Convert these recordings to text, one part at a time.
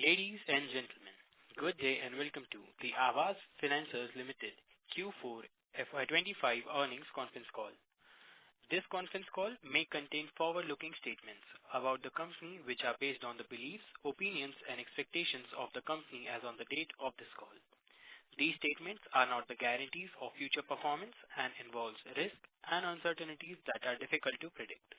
Ladies and gentlemen, good day and welcome to the AAVAS Financiers Limited Q4FY25 earnings conference call. This conference call may contain forward-looking statements about the company which are based on the beliefs, opinions and expectations of the company as on the date of this call. These statements are not the guarantees of future performance and involves risks and uncertainties that are difficult to predict.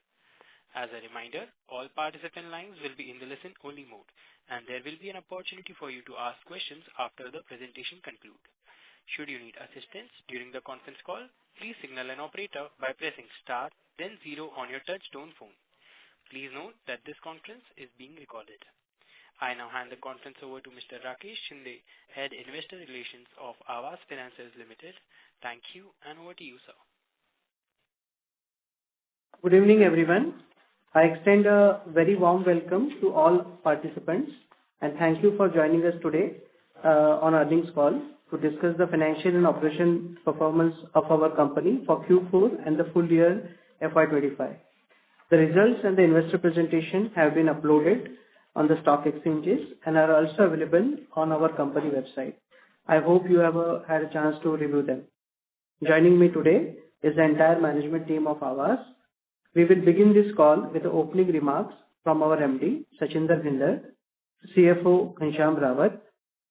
As a reminder, all participant lines will be in the listen-only mode, and there will be an opportunity for you to ask questions after the presentation concludes. Should you need assistance during the conference call, please signal an operator by pressing star, then 0 on your touch-tone phone. Please note that this conference is being recorded. I now hand the conference over to Mr. Rakesh Shinde, Head Investor Relations of AAVAS Financiers Limited. Thank you, and over to you, sir. Good evening, everyone. I extend a very warm welcome to all participants and thank you for joining us today on earnings call to discuss the financial and operation performance of our company for Q4 and the full year FY25. The results and the investor presentation have been uploaded on the stock exchanges and are also available on our company website. I hope you have had a chance to review them. Joining me today is the entire management team of AAVAS. We will begin this call with the opening remarks from our MD, Sachinder Bhinder, CFO, Ghanshyam Rawat,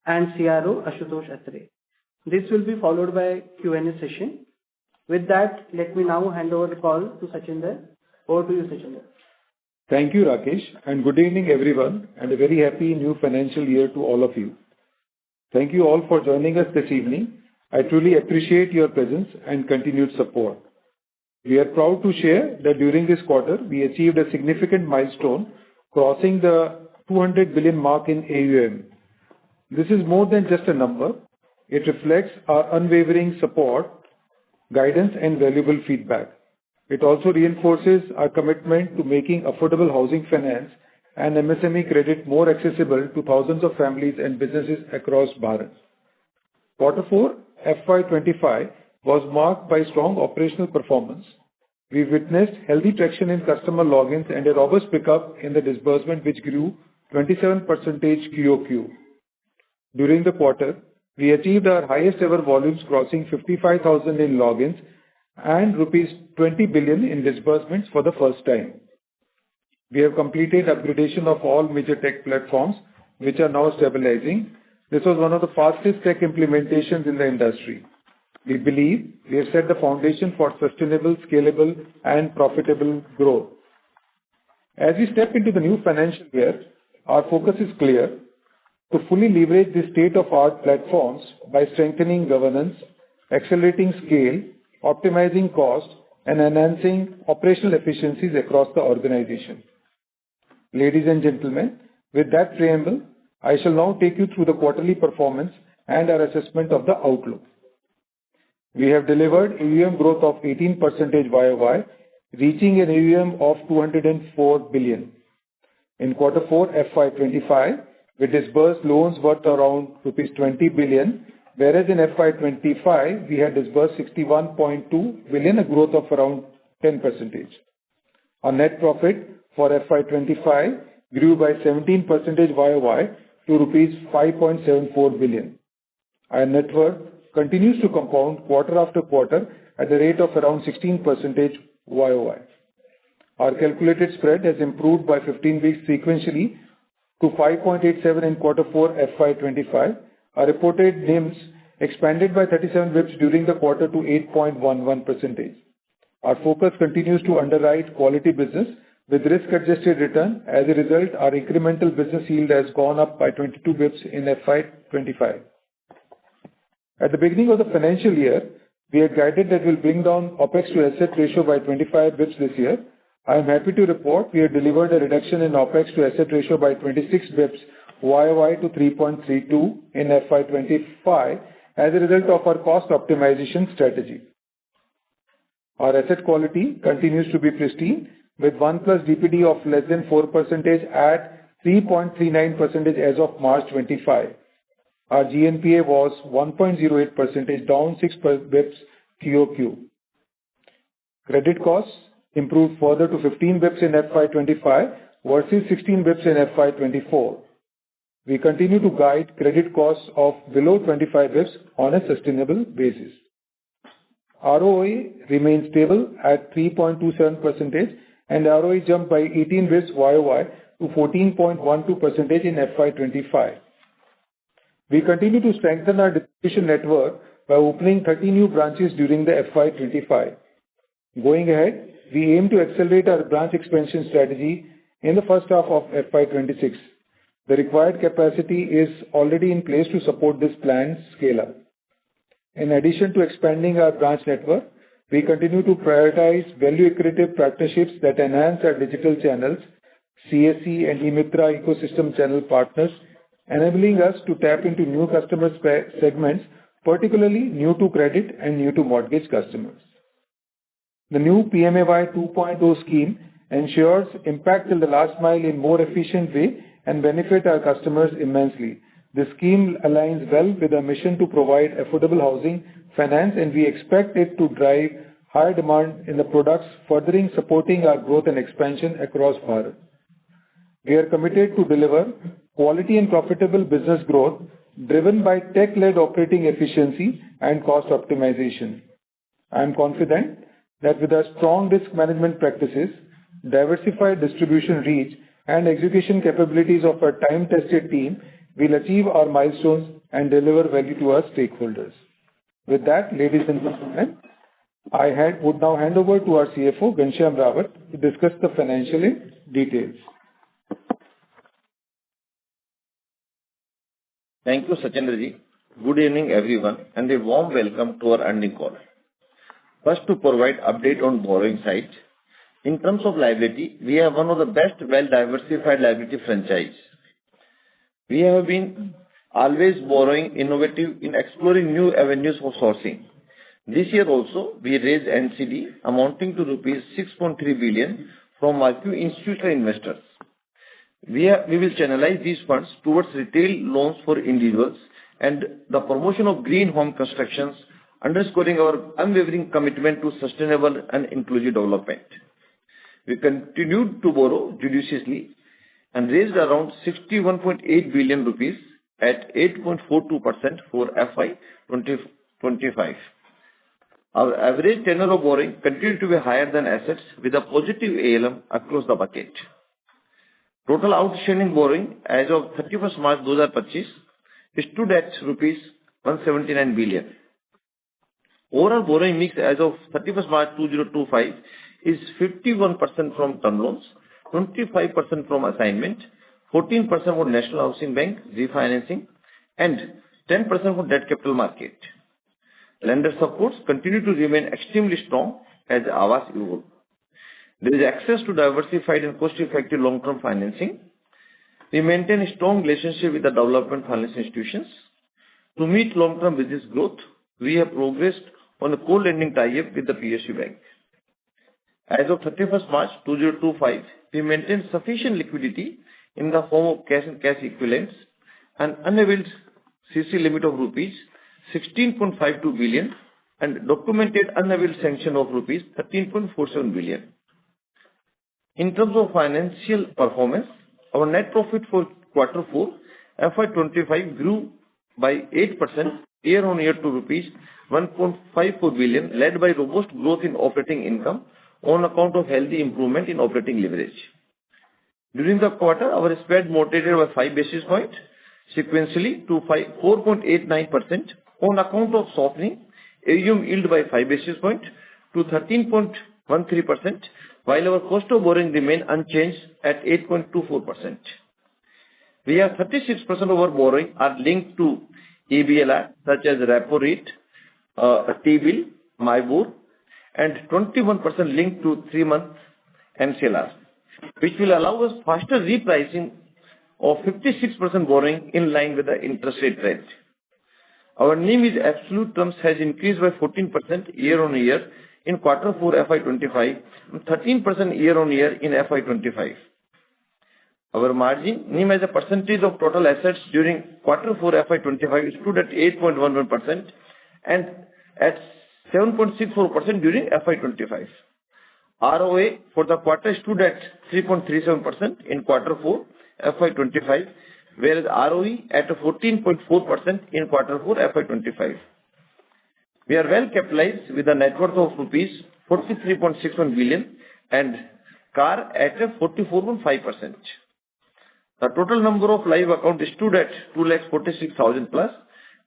and CRO, Ashutosh Atre. This will be followed by a Q&A session. With that, let me now hand over the call to Sachinder. Over to you, Sachinder. Thank you, Rakesh, and good evening, everyone, and a very happy new financial year to all of you. Thank you all for joining us this evening. I truly appreciate your presence and continued support. We are proud to share that during this quarter, we achieved a significant milestone, crossing the 200 billion mark in AUM. This is more than just a number. It reflects our unwavering support, guidance, and valuable feedback. It also reinforces our commitment to making affordable housing finance and MSME credit more accessible to thousands of families and businesses across Bharat. Q4 FY25 was marked by strong operational performance. We witnessed healthy traction in customer logins and a robust pickup in the disbursement, which grew 27% QOQ. During the quarter, we achieved our highest ever volumes, crossing 55,000 in logins and rupees 20 billion in disbursements for the first time. We have completed upgradation of all major tech platforms, which are now stabilizing. This was one of the fastest tech implementations in the industry. We believe we have set the foundation for sustainable, scalable, and profitable growth. As we step into the new financial year, our focus is clear: to fully leverage the state-of-the-art platforms by strengthening governance, accelerating scale, optimizing cost, and enhancing operational efficiencies across the organization. Ladies and gentlemen, with that preamble, I shall now take you through the quarterly performance and our assessment of the outlook. We have delivered AUM growth of 18% YOY, reaching an AUM of 204 billion. In Q4 FY25, we disbursed loans worth around rupees 20 billion, whereas in FY25, we had disbursed 61.2 billion, a growth of around 10%. Our net profit for FY25 grew by 17% YOY to rupees 5.74 billion. Our net worth continues to compound quarter after quarter at the rate of around 16% YOY. Our calculated spread has improved by 15 weeks sequentially to 5.87 in Q4 FY25. Our reported NIMs expanded by 37 bps during the quarter to 8.11%. Our focus continues to underwrite quality business with risk-adjusted return. As a result, our incremental business yield has gone up by 22 bps in FY25. At the beginning of the financial year, we had guided that we'll bring down OPEX to asset ratio by 25 bps this year. I am happy to report we have delivered a reduction in OPEX to asset ratio by 26 bps YOY to 3.32 in FY25 as a result of our cost optimization strategy. Our asset quality continues to be pristine, with 1+ DPD of less than 4% at 3.39% as of March 25. Our GNPA was 1.08%, down 6 bps QOQ. Credit costs improved further to 15 bps in FY25 versus 16 bps in FY24. We continue to guide credit costs of below 25 basis points on a sustainable basis. ROA remains stable at 3.27% and ROE jumped by 18 basis points YOY to 14.12% in FY25. We continue to strengthen our distribution network by opening 30 new branches during the FY25. Going ahead, we aim to accelerate our branch expansion strategy in the first half of FY26. The required capacity is already in place to support this planned scale-up. In addition to expanding our branch network, we continue to prioritize value-accretive partnerships that enhance our digital channels, CSC and eMitra ecosystem channel partners, enabling us to tap into new customer segments, particularly new to credit and new to mortgage customers. The new PMAY 2.0 scheme ensures impact till the last mile in more efficient way and benefit our customers immensely. The scheme aligns well with our mission to provide affordable housing finance, and we expect it to drive higher demand in the products, furthering supporting our growth and expansion across Bharat. We are committed to deliver quality and profitable business growth driven by tech-led operating efficiency and cost optimization. I am confident that with our strong risk management practices, diversified distribution reach, and execution capabilities of our time-tested team, we'll achieve our milestones and deliver value to our stakeholders. With that, ladies and gentlemen, I would now hand over to our CFO, Ghanshyam Rawat, to discuss the financial in details. Thank you, Sachindraji. Good evening, everyone, and a warm welcome to our earnings call. First, to provide update on borrowing side. In terms of liability, we have one of the best well-diversified liability franchise. We have been always borrowing innovative in exploring new avenues for sourcing. This year also, we raised NCD amounting to rupees 6.3 billion from marquee institutional investors. We will channelize these funds towards retail loans for individuals and the promotion of green home constructions, underscoring our unwavering commitment to sustainable and inclusive development. We continued to borrow judiciously and raised around 61.8 billion rupees at 8.42% for FY25. Our average tenure of borrowing continued to be higher than assets with a positive ALM across the bucket. Total outstanding borrowing as of 31st March 2025 stood at rupees 179 billion. Overall borrowing mix as of 31st March 2025 is 51% from term loans, 25% from assignment, 14% for National Housing Bank refinancing, and 10% for debt capital market. Lender supports continue to remain extremely strong as AAVAS evolve. There is access to diversified and cost-effective long-term financing. We maintain a strong relationship with the development finance institutions. To meet long-term business growth, we have progressed on a co-lending tie-up with the PSU Bank. As of 31st March 2025, we maintain sufficient liquidity in the form of cash and cash equivalents and unavailed CC limit of rupees 16.52 billion and documented unavailed sanction of rupees 13.47 billion. In terms of financial performance, our net profit for Q4 FY25 grew by 8% year-on-year to rupees 1.54 billion, led by robust growth in operating income on account of healthy improvement in operating leverage. During the quarter, our spread moderated by 5 basis points sequentially to 4.89% on account of softening AUM yield by 5 basis points to 13.13%, while our cost of borrowing remained unchanged at 8.24%. We have 36% of our borrowing are linked to EBLR, such as repo rate, T-bill, MIBOR, and 21% linked to 3-month MCLR, which will allow us faster repricing of 56% borrowing in line with the interest rate trend. Our NIM in absolute terms has increased by 14% year-on-year in Q4 FY25 and 13% year-on-year in FY25. Our margin, NIM as a percentage of total assets during Q4 FY25 stood at 8.11% and at 7.64% during FY25. ROA for the quarter stood at 3.37% in Q4 FY25, whereas ROE at 14.4% in Q4 FY25. We are well capitalized with a net worth of rupees 43.61 billion and CAR at 44.5%. The total number of live accounts stood at 246,000 plus,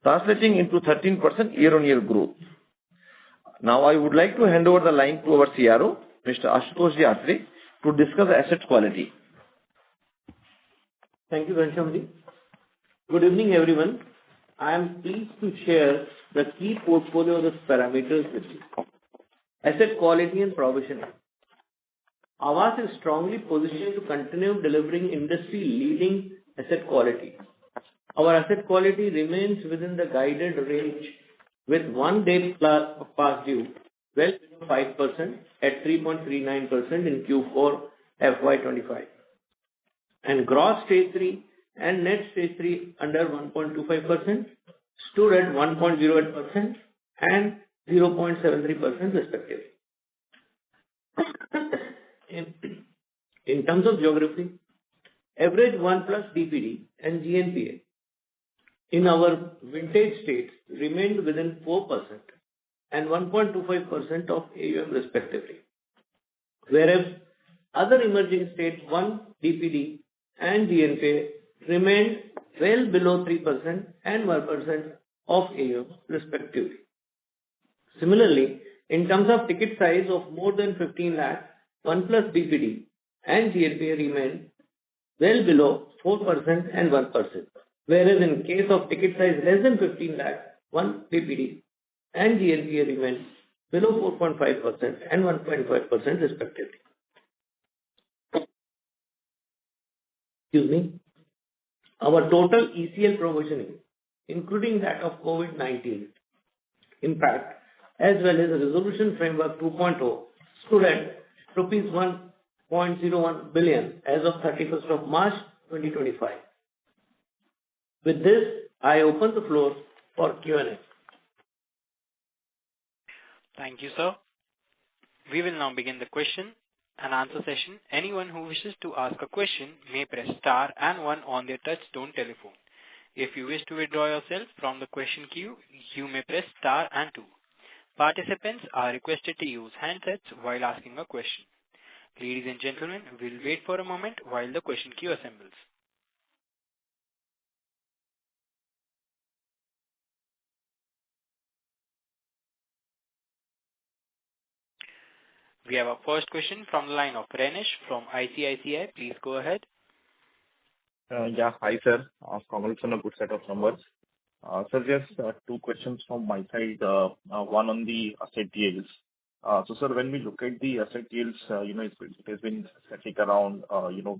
translating into 13% year-on-year growth. Now I would like to hand over the line to our CRO, Mr. Ashutosh Atre, to discuss asset quality. Thank you, Ghanshyamji. Good evening, everyone. I am pleased to share the key portfolio risk parameters with you. Asset quality and provisioning. AAVAS is strongly positioned to continue delivering industry-leading asset quality. Our asset quality remains within the guided range with 1 day plus of past due, well below 5% at 3.39% in Q4 FY25. And gross stage 3 and net stage 3 under 1.25% stood at 1.08% and 0.73% respectively. In terms of geography, average 1 plus DPD and GNPA in our vintage states remained within 4% and 1.25% of AUM respectively, whereas other emerging states 1 DPD and GNPA remained well below 3% and 1% of AUM respectively. Similarly, in terms of ticket size of more than 15 lakh, 1 plus DPD and GNPA remained well below 4% and 1%, whereas in case of ticket size less than 15 lakh, 1 DPD and GNPA remained below 4.5% and 1.5% respectively. Excuse me. Our total ECL provisioning, including that of COVID-19 impact, as well as the Resolution Framework 2.0, stood at rupees 1.01 billion as of 31st of March 2025. With this, I open the floor for Q&A. Thank you, sir. We will now begin the question and answer session. Anyone who wishes to ask a question may press star and 1 on their touch-tone telephone. If you wish to withdraw yourself from the question queue, you may press star and 2. Participants are requested to use handsets while asking a question. Ladies and gentlemen, we'll wait for a moment while the question queue assembles. We have our first question from the line of Renish from ICICI. Please go ahead. Yeah, hi sir. Congrats on a good set of numbers. Sir, just 2 questions from my side. One on the asset yields. So sir, when we look at the asset yields, it has been static around,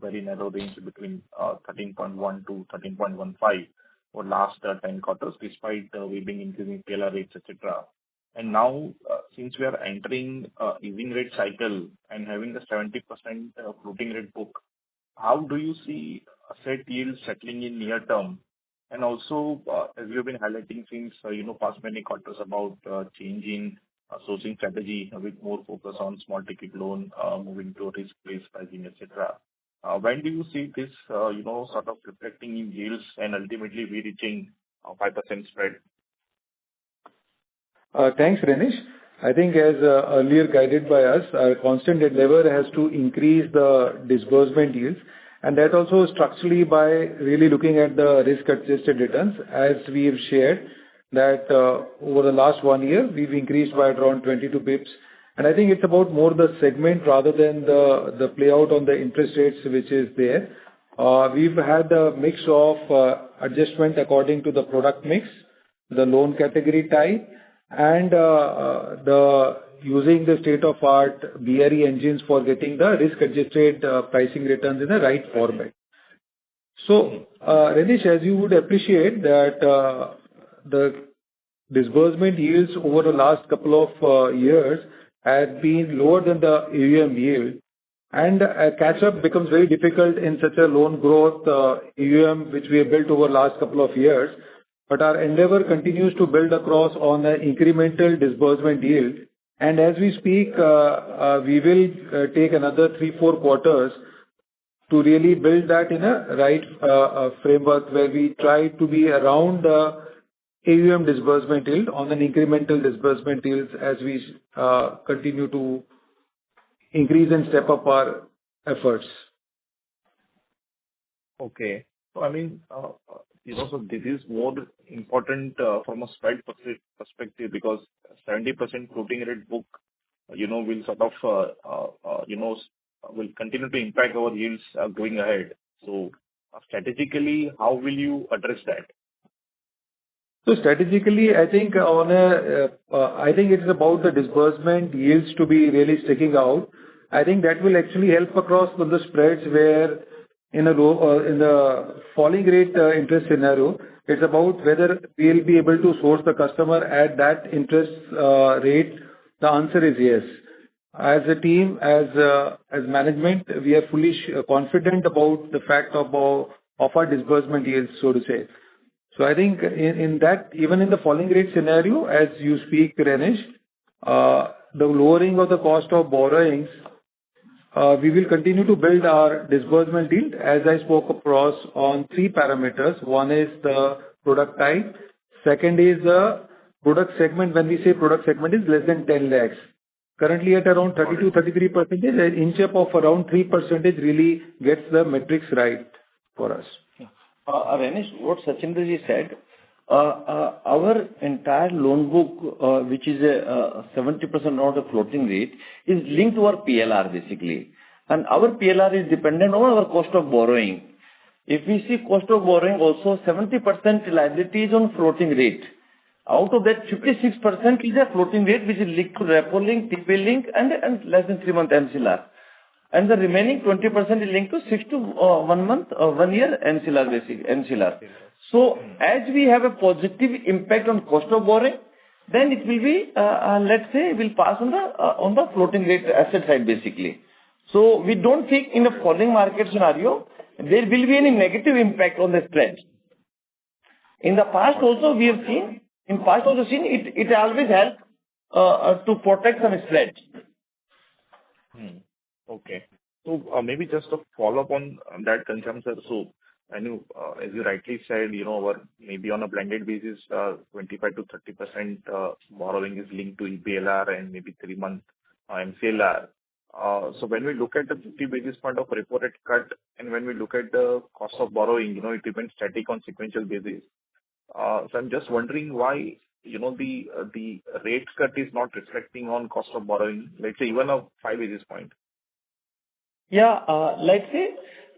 very narrow range between 13.1 to 13.15 for last 10 quarters, despite we being increasing PLR rates, etc. And now, since we are entering easing rate cycle and having the 70% floating rate book, how do you see asset yields settling in near term? And also, as you have been highlighting since, past many quarters about changing sourcing strategy with more focus on small ticket loan, moving to risk-based pricing, etc. When do you see this, sort of reflecting in yields and ultimately we reaching 5% spread? Thanks, Renish. I think as earlier guided by us, our constant endeavor has to increase the disbursement yields, and that also structurally by really looking at the risk-adjusted returns. As we have shared that over the last 1 year, we've increased by around 22 pips. And I think it's about more the segment rather than the play out on the interest rates which is there. We've had a mix of adjustment according to the product mix, the loan category type, and using the state-of-art BRE engines for getting the risk-adjusted pricing returns in the right format. So, Renish, as you would appreciate that the disbursement yields over the last couple of years have been lower than the AUM yield, and a catch-up becomes very difficult in such a loan growth AUM which we have built over the last couple of years. But our endeavor continues to build across on an incremental disbursement yield. And as we speak, we will take another 3-4 quarters to really build that in a right framework where we try to be around the AUM disbursement yield on an incremental disbursement yields as we continue to increase and step up our efforts. Okay. So I mean, so this is more important from a spread perspective because 70% floating rate book, will sort of, will continue to impact our yields going ahead. So strategically, how will you address that? So strategically, I think I think it's about the disbursement yields to be really sticking out. I think that will actually help across the spreads where in the falling rate interest scenario, it's about whether we'll be able to source the customer at that interest rate. The answer is yes. As a team, as management, we are fully confident about the fact of our disbursement yields, so to say. So I think in that, even in the falling rate scenario, as you speak, Renish, the lowering of the cost of borrowings, we will continue to build our disbursement yield, as I spoke across on 3 parameters. One is the product type. Second is the product segment. When we say product segment is less than 10 lakhs. Currently at around 32-33%, an inch up of around 3% really gets the metrics right for us. Renish, what Sachindra ji said, our entire loan book, which is 70% of the floating rate, is linked to our PLR basically. And our PLR is dependent on our cost of borrowing. If we see cost of borrowing also 70% liability is on floating rate. Out of that, 56% is a floating rate which is linked to repo link, TP link and less than 3-month MCLR. And the remaining 20% is linked to 6 to 1 month or 1 year MCLR. So as we have a positive impact on cost of borrowing, then it will be, let's say, will pass on the floating rate asset side basically. So we don't think in a falling market scenario, there will be any negative impact on the spread. In the past also we have seen, it always helps to protect some spread. Okay. So maybe just a follow-up on that concern, sir. So I know, as you rightly said, our maybe on a blended basis, 25 to 30% borrowing is linked to EBLR and maybe 3-month MCLR. So when we look at the 50 basis point of repo rate cut and when we look at the cost of borrowing, it remains static on sequential basis. So I'm just wondering why, the rate cut is not reflecting on cost of borrowing, let's say even a 5 basis point. Yeah, let's say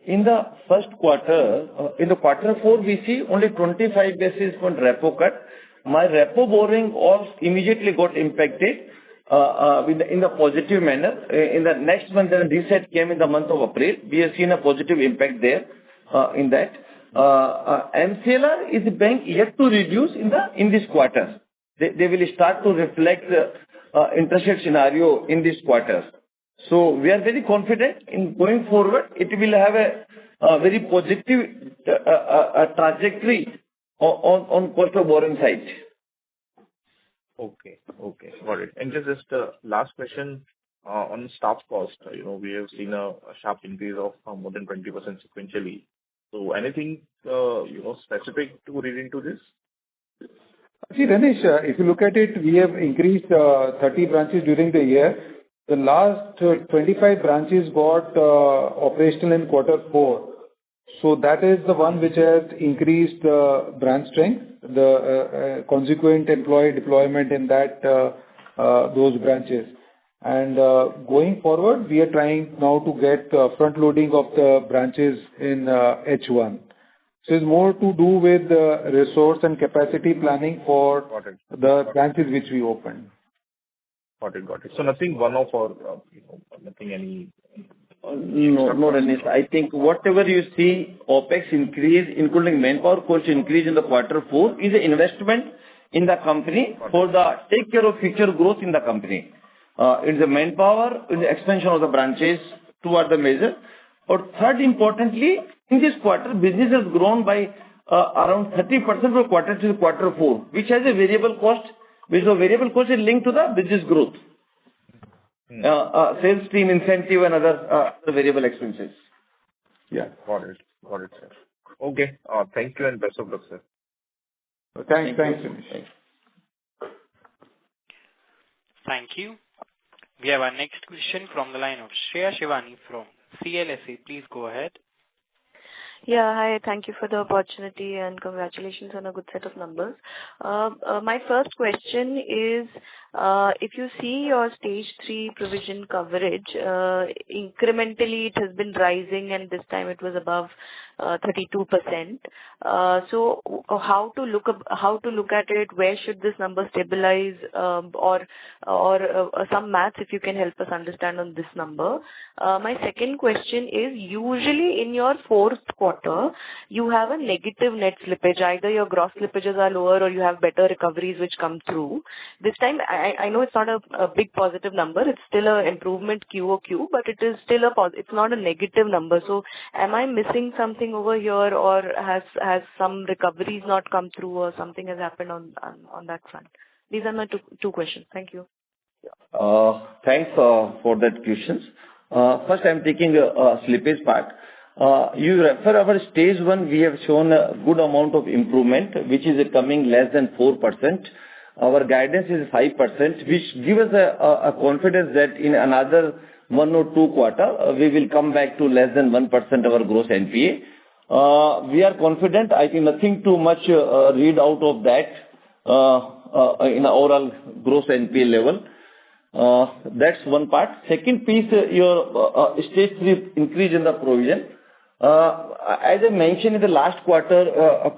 in the first quarter, in the quarter 4, we see only 25 basis point repo cut. My repo borrowing all immediately got impacted in the positive manner. In the next month, the reset came in the month of April. We have seen a positive impact there in that. MCLR is the bank yet to reduce in this quarter. They will start to reflect the interest rate scenario in this quarter. So we are very confident in going forward. It will have a very positive trajectory on cost of borrowing side. Okay, got it. And just last question on staff cost. We have seen a sharp increase of more than 20% sequentially. So anything specific to read into this? See, Renish, if you look at it, we have increased 30 branches during the year. The last 25 branches got operational in quarter 4. So that is the one which has increased branch strength, the consequent employee deployment in those branches. And going forward, we are trying now to get front loading of the branches in H1. So it's more to do with resource and capacity planning for the branches which we opened. Got it. So nothing one-off or nothing any... No, Renish. I think whatever you see, OPEX increase, including manpower cost increase in the quarter 4 is an investment in the company for the take care of future growth in the company. It's the manpower, in the expansion of the branches, 2 are the measure. But third, importantly, in this quarter, business has grown by around 30% from quarter to quarter 4, which has a variable cost, which the variable cost is linked to the business growth. Sales team incentive and other variable expenses. Yeah. Got it. Got it, sir. Okay. Thank you and best of luck, sir. Thanks, Dinesh. Thank you. We have our next question from the line of Shreya Shivani from CLSA. Please go ahead. Yeah, hi. Thank you for the opportunity and congratulations on a good set of numbers. My first question is, if you see your stage 3 provision coverage, incrementally it has been rising and this time it was above 32%. So how to look at it? Where should this number stabilize? Or some maths if you can help us understand on this number. My second question is, usually in your fourth quarter, you have a negative net slippage. Either your gross slippages are lower or you have better recoveries which come through. This time, I know it's not a big positive number. It's still an improvement QOQ, but it is still it's not a negative number. So am I missing something over here, or has some recoveries not come through, or something has happened on that front? These are my two questions. Thank you. Thanks for that questions. First, I'm taking a slippage part. You refer our stage 1, we have shown a good amount of improvement, which is coming less than 4%. Our guidance is 5%, which gives us a confidence that in another 1 or 2 quarters, we will come back to less than 1% of our gross NPA. We are confident. I think nothing too much read out of that in overall gross NPA level. That's one part. Second piece, your stage 3 increase in the provision. As I mentioned in the last quarter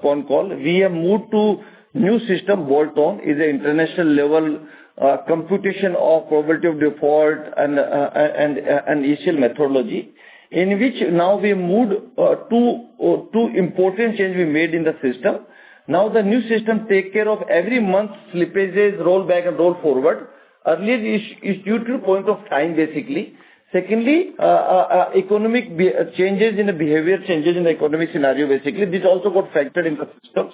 CONCALL, we have moved to new system. Bolt-on is an international level computation of probability of default and ECL methodology, in which now we moved two important changes we made in the system. Now the new system take care of every month slippages, roll back and roll forward. Earlier is due to point of time basically. Secondly, economic changes in the behavior, changes in the economic scenario basically. This also got factored in the systems.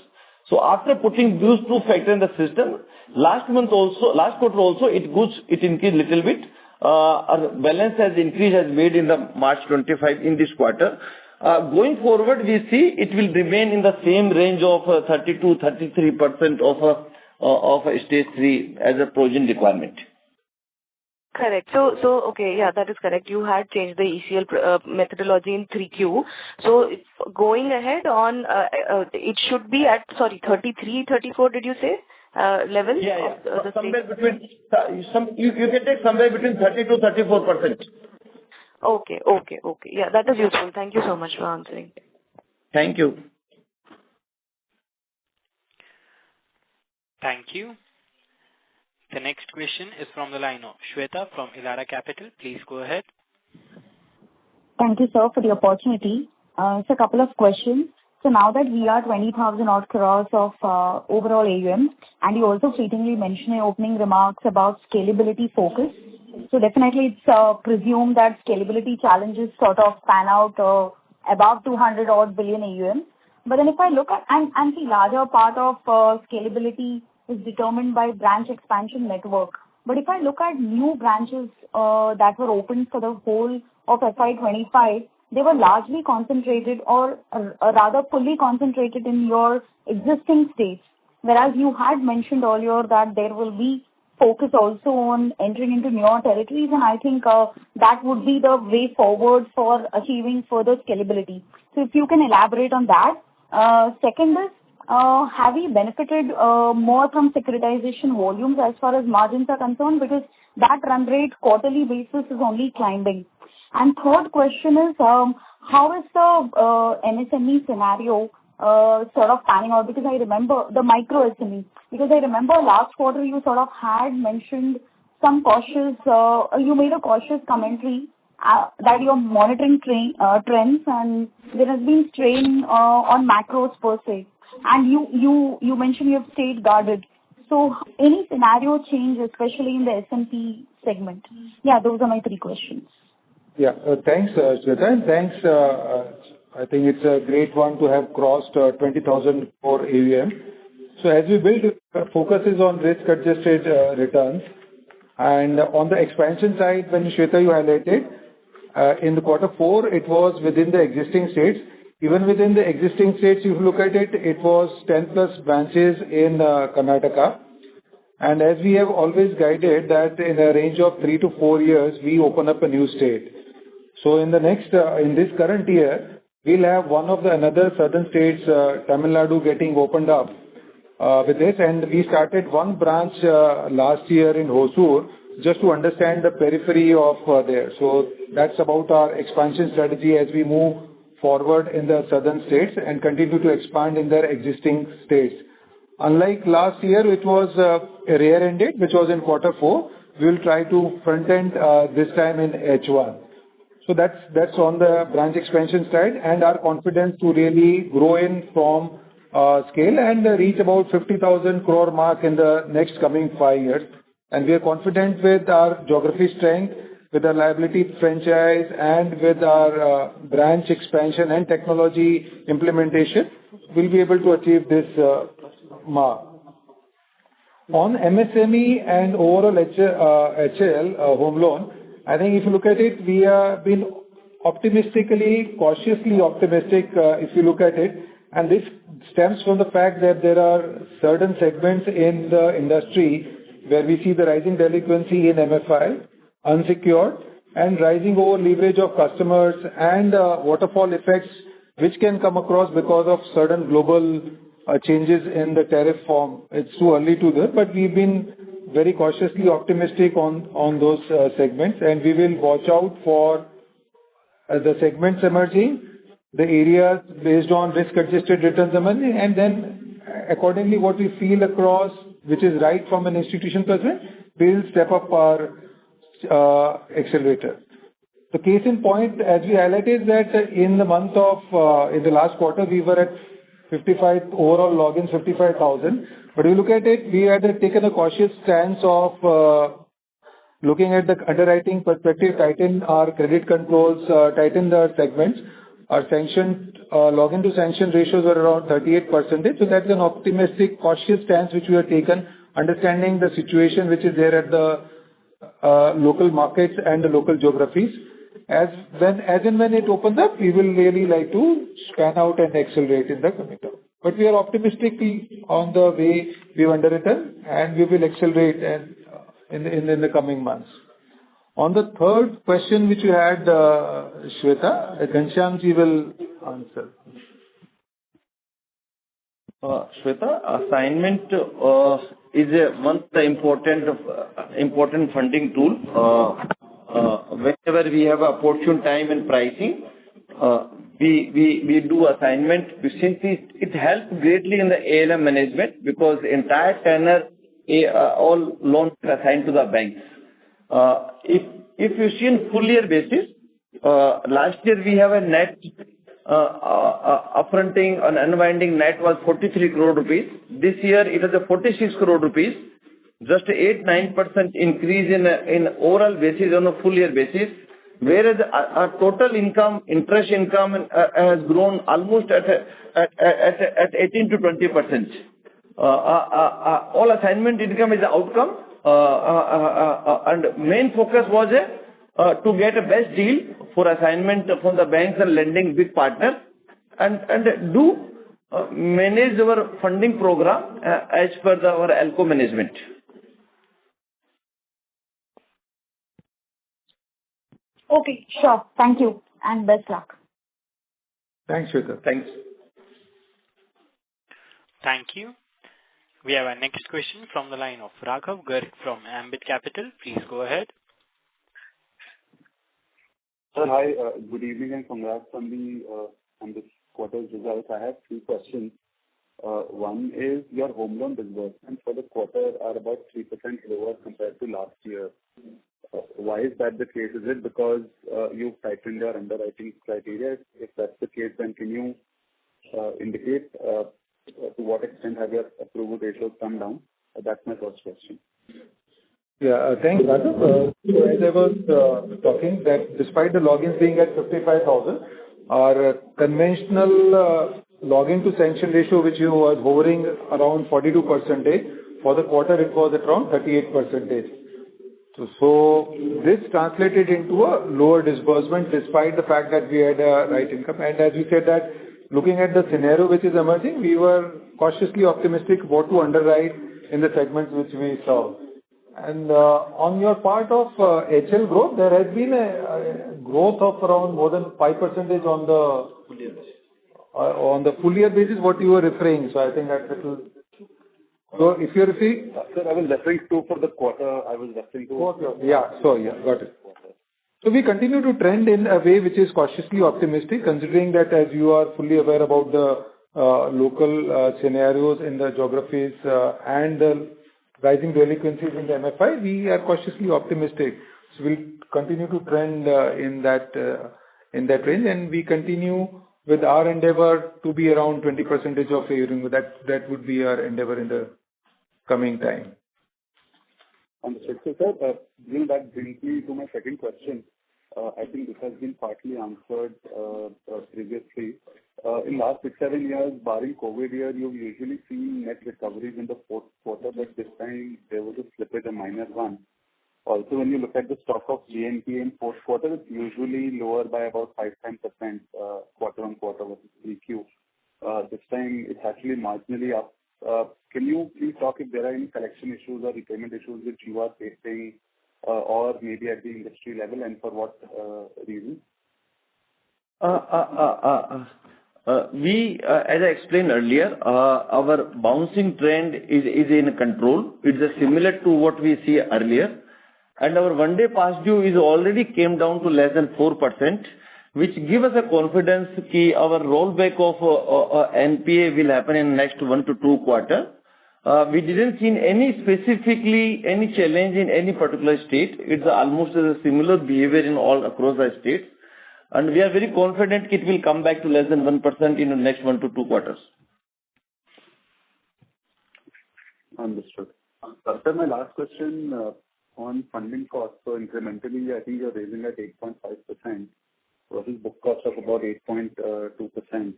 So after putting those two factors in the system, last quarter also it increased little bit. Our balance has increased as made in the March 25 in this quarter. Going forward, we see it will remain in the same range of 32-33% of a stage 3 as a provision requirement. Correct. So okay, yeah, that is correct. You had changed the ECL methodology in 3Q. So going ahead on, it should be at 33, 34. Did you say level? Yeah. Somewhere between you can take somewhere between 30 to 34%. Okay. Yeah, that is useful. Thank you so much for answering. Thank you. Thank you. The next question is from the line of Shweta from Elara Capital. Please go ahead. Thank you, sir, for the opportunity. It's a couple of questions. So now that we are 20,000 odd crores of overall AUM, and you also fleetingly mentioned in opening remarks about scalability focus. So definitely it's presumed that scalability challenges sort of pan out above 200 odd billion AUM. But then if I look at, and the larger part of scalability is determined by branch expansion network. But if I look at new branches that were opened for the whole of FY25, they were largely concentrated or rather fully concentrated in your existing states. Whereas you had mentioned earlier that there will be focus also on entering into newer territories, and I think that would be the way forward for achieving further scalability. So if you can elaborate on that. Second is, have we benefited more from securitization volumes as far as margins are concerned? Because that run rate quarterly basis is only climbing. And third question is, how is the MSME scenario sort of panning out? Because I remember the micro SME. Because I remember last quarter you sort of had mentioned some cautious, you made a cautious commentary that you're monitoring trends and there has been strain on macros per se. And you mentioned you have stayed guarded. So any scenario change, especially in the S&P segment? Yeah, those are my 3 questions. Yeah, thanks, Shweta, and thanks. I think it's a great one to have crossed 20,000 for AUM. So as we build, focus is on risk-adjusted returns. And on the expansion side, when Shweta you highlighted, In the quarter four, it was within the existing states. Even within the existing states, if you look at it, it was 10 plus branches in Karnataka. And as we have always guided that in a range of 3 to 4 years, we open up a new state. So in this current year, we'll have one of the another southern states, Tamil Nadu, getting opened up with this. And we started one branch last year in Hosur just to understand the periphery of there. So that's about our expansion strategy as we move forward in the southern states and continue to expand in their existing states. Unlike last year, which was rear-ended, which was in quarter four, we will try to front-end this time in H1. So that's on the branch expansion side, and our confidence to really grow in from scale and reach about 50,000 crore mark in the next coming 5 years. And we are confident with our geography strength, with our liability franchise, and with our branch expansion and technology implementation, we'll be able to achieve this mark. On MSME and overall HL, home loan, I think if you look at it, we have been cautiously optimistic if you look at it. And this stems from the fact that there are certain segments in the industry where we see the rising delinquency in MFI, unsecured, and rising over leverage of customers and waterfall effects which can come across because of certain global changes in the tariff form. It's too early to do, but we've been very cautiously optimistic on those segments, and we will watch out for the segments emerging, the areas based on risk-adjusted returns emerging, and then accordingly what we feel across, which is right from an institution perspective, we'll step up our accelerator. The case in point, as we highlighted, that in the last quarter, we were at 55 overall logins, 55,000. But if you look at it, we had taken a cautious stance of looking at the underwriting perspective, tighten our credit controls, tighten the segments. Our login to sanction ratios were around 38%. So that's an optimistic, cautious stance which we have taken, understanding the situation which is there at the local markets and the local geographies. As and when it opens up, we will really like to span out and accelerate in the coming term. But we are optimistic on the way we've underwritten, and we will accelerate in the coming months. On the third question which you had, Shweta, Ghanshyamji will answer. Shweta, assignment is one of the important funding tool. Whenever we have opportune time in pricing, we do assignment. Since it helps greatly in the ALM management because the entire tenor, all loans are assigned to the banks. If you see in full year basis, last year we have a net upfronting and unwinding net was 43 crore rupees. This year it is a 46 crore rupees. Just 8-9% increase in overall basis on a full year basis, whereas our total income, interest income has grown almost at 18 to 20%. All assignment income is the outcome, and main focus was to get a best deal for assignment from the banks and lending big partner, and do manage our funding program as per our ALCO management. Okay, sure. Thank you and best luck. Thanks, Shweta. Thanks. Thank you. We have our next question from the line of Raghav Garg from Ambit Capital. Please go ahead. Sir, hi. Good evening and congrats on this quarter's results. I have 3 questions. One is your home loan disbursements for the quarter are about 3% lower compared to last year. Why is that the case? Is it because you've tightened your underwriting criteria? If that's the case, then can you indicate to what extent have your approval ratios come down? That's my first question. Yeah, thanks, Raghav. So as I was talking, that despite the logins being at 55,000, our conventional login to sanction ratio, which was hovering around 42%, for the quarter it was at around 38%. So this translated into a lower disbursement despite the fact that we had a right income. And as we said that looking at the scenario which is emerging, we were cautiously optimistic what to underwrite in the segments which we serve. And on your part of HL growth, there has been a growth of around more than 5% on the full year basis, what you were referring. So I think that little. So if you're referring. Sir, I was referring to for the quarter, I was referring to. Quarter. Yeah, so yeah, got it. So we continue to trend in a way which is cautiously optimistic, considering that as you are fully aware about the local scenarios in the geographies and the rising delinquencies in the MFI, we are cautiously optimistic. So we'll continue to trend in that range, and we continue with our endeavor to be around 20% of AUM. That would be our endeavor in the coming time. Understood. So, sir, that brings me to my second question. I think this has been partly answered previously. In last 6-7 years, barring COVID year, you've usually seen net recoveries in the fourth quarter, but this time there was a slippage, a minor one. Also, when you look at the stock of GNPA in fourth quarter, it's usually lower by about 5-10% quarter-on-quarter versus 3Q. This time it's actually marginally up. Can you please talk if there are any collection issues or repayment issues which you are facing, or maybe at the industry level, and for what reason? As I explained earlier, our bouncing trend is in control. It's similar to what we see earlier. And our one-day past due is already came down to less than 4%, which give us a confidence that our rollback of NPA will happen in next 1 to 2 quarters. We didn't see any challenge in any particular state. It's almost a similar behavior in all across the states. And we are very confident it will come back to less than 1% in the next 1 to 2 quarters. Understood. Sir, my last question on funding costs. So incrementally, I think you're raising at 8.5% versus book cost of about 8.2%.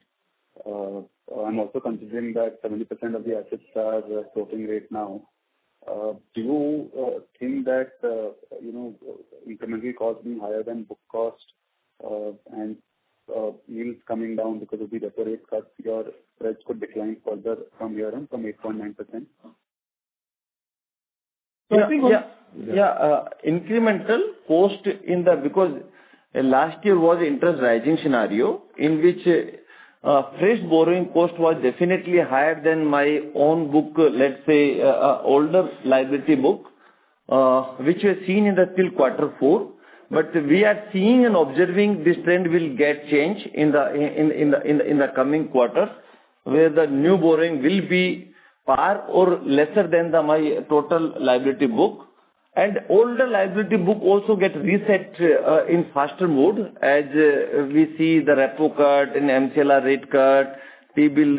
I'm also considering that 70% of the assets are floating rate now. Do you think that incremental cost being higher than book cost and yields coming down because of the repo rate cuts, your spreads could decline further from here on, from 8.9%? Incremental cost because last year was interest rising scenario in which fresh borrowing cost was definitely higher than my own book, let's say older liability book, which we have seen in the till quarter 4. But we are seeing and observing this trend will get changed in the coming quarters, where the new borrowing will be par or lesser than my total liability book. And older liability book also get reset in faster mode as we see the repo cut and MCLR rate cut, T-bill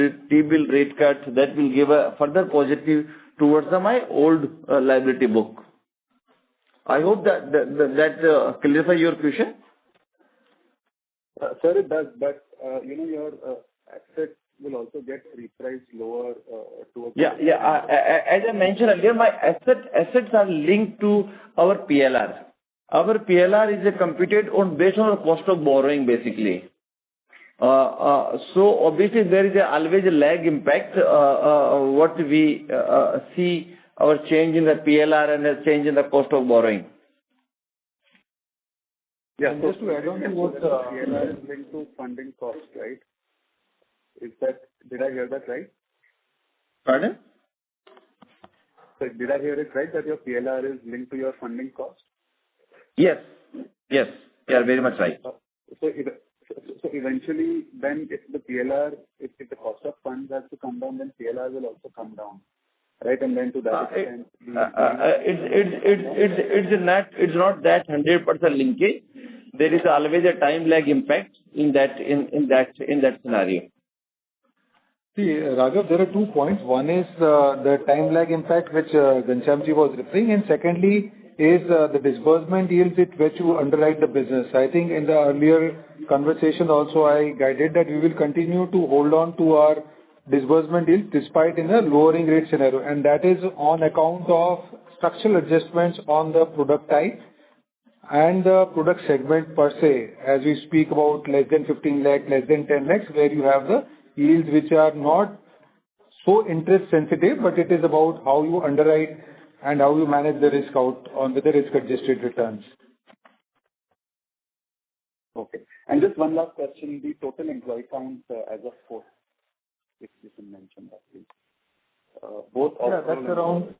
rate cut. That will give a further positive towards my old liability book. I hope that clarify your question. Sir, it does, but your assets will also get repriced lower towards. As I mentioned earlier, my assets are linked to our PLR. Our PLR is computed based on the cost of borrowing, basically. So obviously there is always a lag impact. What we see our change in the PLR and a change in the cost of borrowing. Yeah, so just to add on to what PLR is linked to funding cost, right? Did I hear that right? Pardon? So did I hear it right that your PLR is linked to your funding cost? Yes, you are very much right. So eventually, then if the cost of funds has to come down, then PLR will also come down, right? And then to that extent, it's not that 100% linkage. There is always a time lag impact in that scenario. See, Raghav, there are 2 points. One is the time lag impact which Ghanshyamji was referring, and secondly is the disbursement yields with which you underwrite the business. I think in the earlier conversation also I guided that we will continue to hold on to our disbursement yield despite in a lowering rate scenario, and that is on account of structural adjustments on the product type and the product segment per se. As we speak about less than 15 lakh, less than 10 lakhs, where you have the yields which are not so interest sensitive, but it is about how you underwrite and how you manage the risk out on with the risk adjusted returns. Okay. And just one last question, the total employee count as of 4, if you can mention that, please. Both yeah, that's around.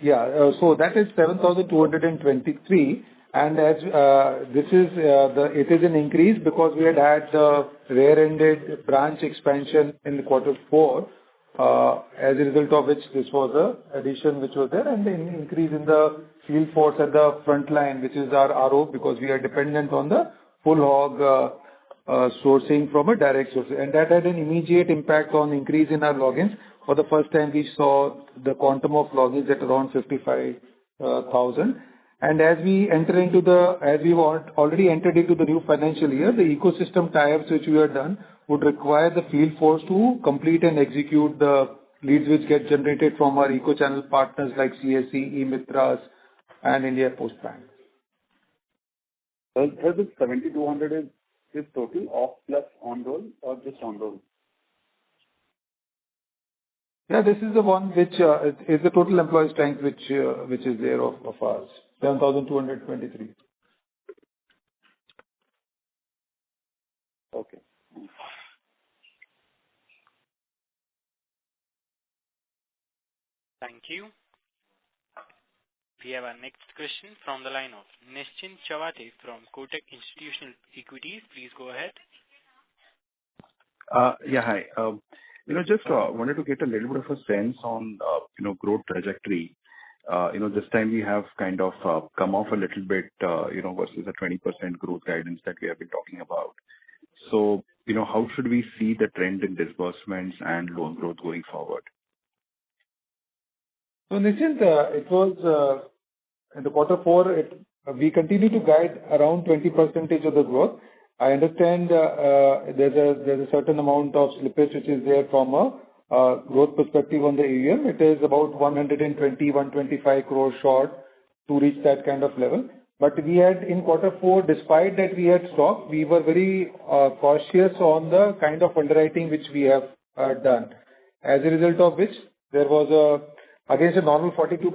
Yeah, so that is 7,223, and as this is it is an increase because we had the rear-ended branch expansion in the quarter 4, as a result of which this was a addition which was there, and the increase in the field force at the front line, which is our RO, because we are dependent on the full hog sourcing from a direct source, and that had an immediate impact on increase in our logins. For the first time, we saw the quantum of logins at around 55,000. And as we enter into as we've already entered into the new financial year, the ecosystem tie-ups which we have done would require the field force to complete and execute the leads which get generated from our eco-channel partners like CSC, E-Mitras, and India Post Bank. Has this 7,200 is total off plus on roll or just on roll? Yeah, this is the one which is the total employee strength which is there of ours, 7,223. Okay. Thank you. We have our next question from the line of Nischint Chawate from Kotak Institutional Equities. Please go ahead. Yeah, hi. Just wanted to get a little bit of a sense on, growth trajectory. This time we have kind of come off a little bit, versus the 20% growth guidance that we have been talking about. So, how should we see the trend in disbursements and loan growth going forward? So, Nischint, it was in the quarter 4, we continue to guide around 20% of the growth. I understand there's a certain amount of slippage which is there from a growth perspective on the AUM. It is about 125 crores short to reach that kind of level. But we had in quarter 4, despite that we had stock, we were very cautious on the kind of underwriting which we have done. As a result of which, there was against a normal 42%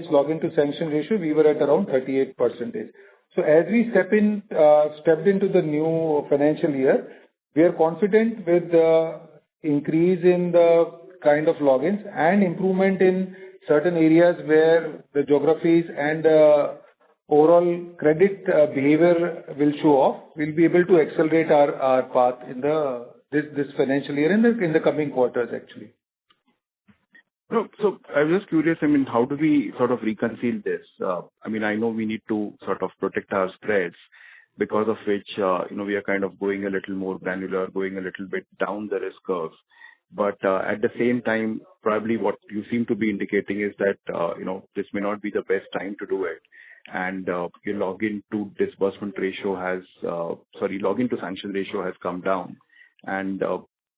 login to sanction ratio, we were at around 38%. So as we stepped into the new financial year, we are confident with the increase in the kind of logins and improvement in certain areas where the geographies and overall credit behavior will show off. We'll be able to accelerate our path in this financial year in the coming quarters actually. No, so I was just curious, how do we sort of reconcile this? I know we need to sort of protect our spreads, because of which, we are kind of going a little more granular, going a little bit down the risk curve. But at the same time, probably what you seem to be indicating is that, this may not be the best time to do it. And your login to sanction ratio has come down. And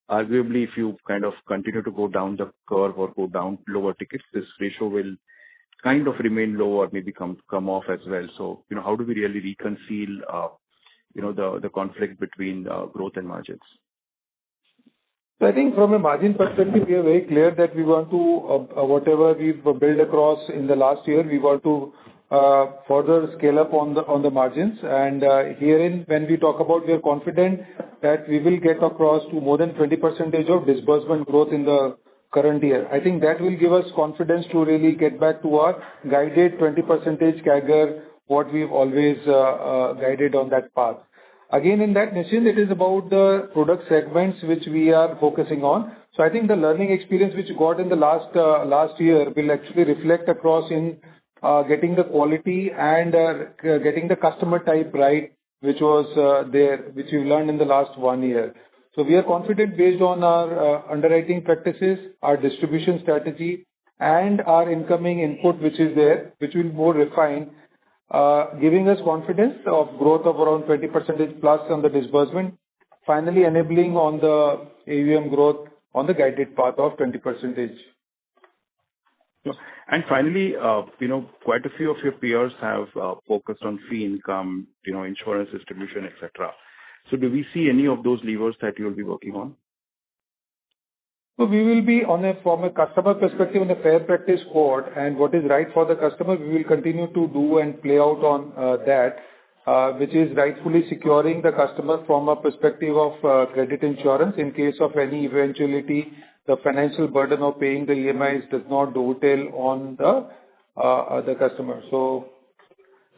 arguably, if you kind of continue to go down the curve or go down lower tickets, this ratio will kind of remain low or maybe come off as well. So, how do we really reconcile, the conflict between growth and margins? So I think from a margin perspective, we are very clear that we want to, whatever we've built across in the last year, we want to further scale up on the margins. And herein, when we talk about, we are confident that we will get across to more than 20% of disbursement growth in the current year. I think that will give us confidence to really get back to our guided 20% CAGR, what we've always guided on that path. Again, in that, Nischint, it is about the product segments which we are focusing on. So I think the learning experience which you got in the last year will actually reflect across in getting the quality and getting the customer type right, which was there, which we've learned in the last 1 year. So we are confident based on our underwriting practices, our distribution strategy, and our incoming input which is there, which will be more refined, giving us confidence of growth of around 20% plus on the disbursement, finally enabling on the AUM growth on the guided path of 20%. And finally, quite a few of your peers have focused on fee income, insurance distribution, etc. So do we see any of those levers that you will be working on? So we will be from a customer perspective on a fair practice code, and what is right for the customer, we will continue to do and play out on that, which is rightfully securing the customer from a perspective of credit insurance in case of any eventuality. The financial burden of paying the EMIs does not dovetail on the customer. So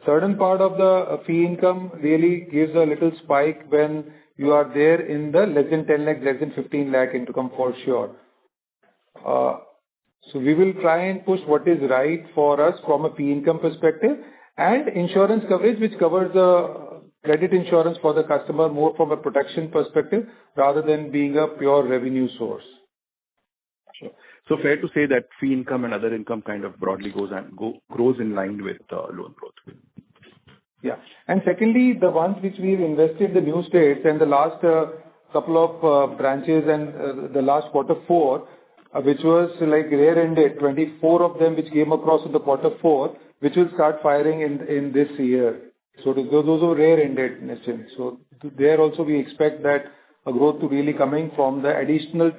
certain part of the fee income really gives a little spike when you are there in the less than 10 lakh, less than 15 lakh income for sure. So we will try and push what is right for us from a fee income perspective, and insurance coverage, which covers the credit insurance for the customer more from a protection perspective rather than being a pure revenue source. Sure. So fair to say that fee income and other income kind of broadly grows in line with loan growth. Yeah. And secondly, the ones which we've invested in the new states and the last couple of branches and the last Q4, which was like rear-ended, 24 of them which came across in the Q4, which will start firing in this year. So those are rear-ended, Nischint. So there also we expect that a growth to really coming from the additional